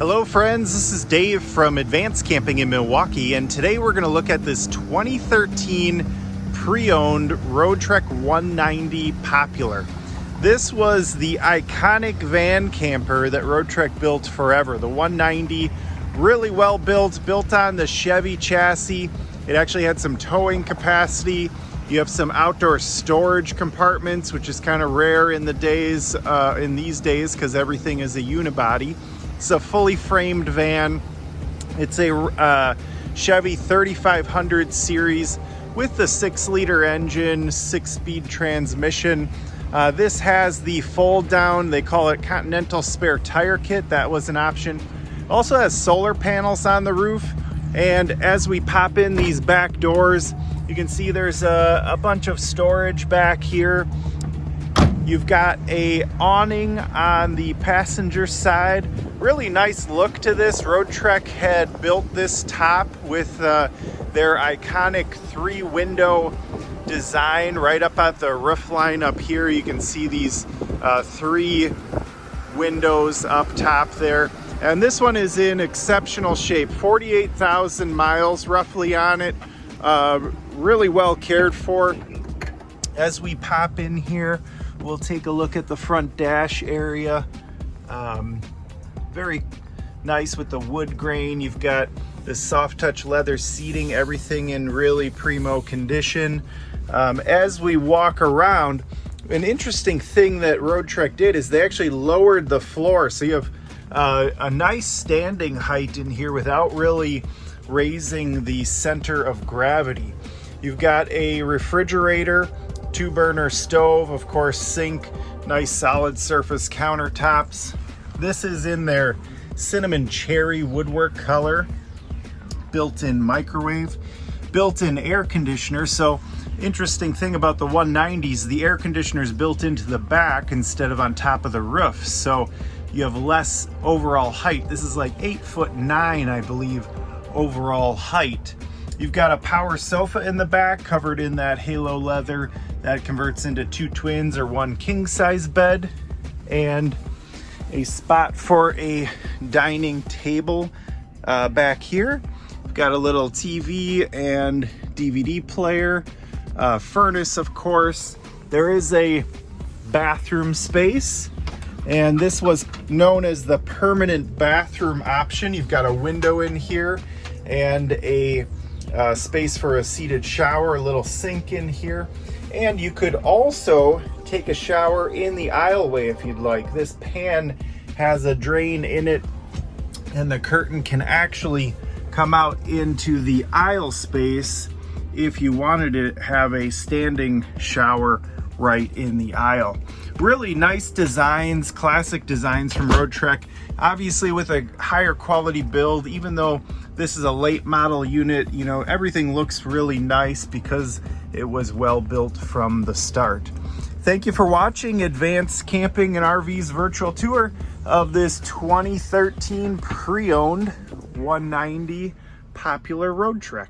Hello friends, this is Dave from Advanced Camping in Milwaukee, and today we're going to look at this 2013 pre-owned RoadTrek 190 Popular. This was the iconic van camper that RoadTrek built forever. The 190, really well built on the Chevy chassis. It actually had some towing capacity. You have some outdoor storage compartments, which is kind of rare in these days because everything is a unibody. It's a fully framed van. It's a Chevy 3500 series with the 6-liter engine, 6-speed transmission. This has the fold down, they call it Continental Spare tire kit. That was an option. Also has solar panels on the roof. And as we pop in these back doors, you can see there's a bunch of storage back here. You've got a awning on the passenger side. Really nice look to this. RoadTrek had built this top with their iconic 3-window design right up at the roof line up here. You can see these 3 windows up top there. And this one is in exceptional shape. 48,000 miles roughly on it. Really well cared for. As we pop in here, we'll take a look at the front dash area. Very nice with the wood grain. You've got the soft touch leather seating, everything in really primo condition. As we walk around, an interesting thing that RoadTrek did is they actually lowered the floor. So you have a nice standing height in here without really raising the center of gravity. You've got a refrigerator, 2-burner stove, of course, sink, nice solid surface countertops. This is in their cinnamon cherry woodwork color. Built-in microwave, built-in air conditioner. So interesting thing about the 190s, the air conditioner is built into the back instead of on top of the roof. So you have less overall height. This is like 8'9", I believe, overall height. You've got a power sofa in the back covered in that halo leather that converts into 2 twins or 1 king-size bed, and a spot for a dining table back here. We've got a little TV and DVD player, furnace, of course. There is a bathroom space, and this was known as the permanent bathroom option. You've got a window in here and a space for a seated shower, a little sink in here. And you could also take a shower in the aisleway if you'd like. This pan has a drain in it, and the curtain can actually come out into the aisle space if you wanted to have a standing shower right in the aisle. Really nice designs, classic designs from RoadTrek. Obviously with a higher quality build, even though this is a late model unit, you know, everything looks really nice because it was well built from the start. Thank you for watching Advanced Camping and RV's virtual tour of this 2013 pre-owned 190 Popular RoadTrek.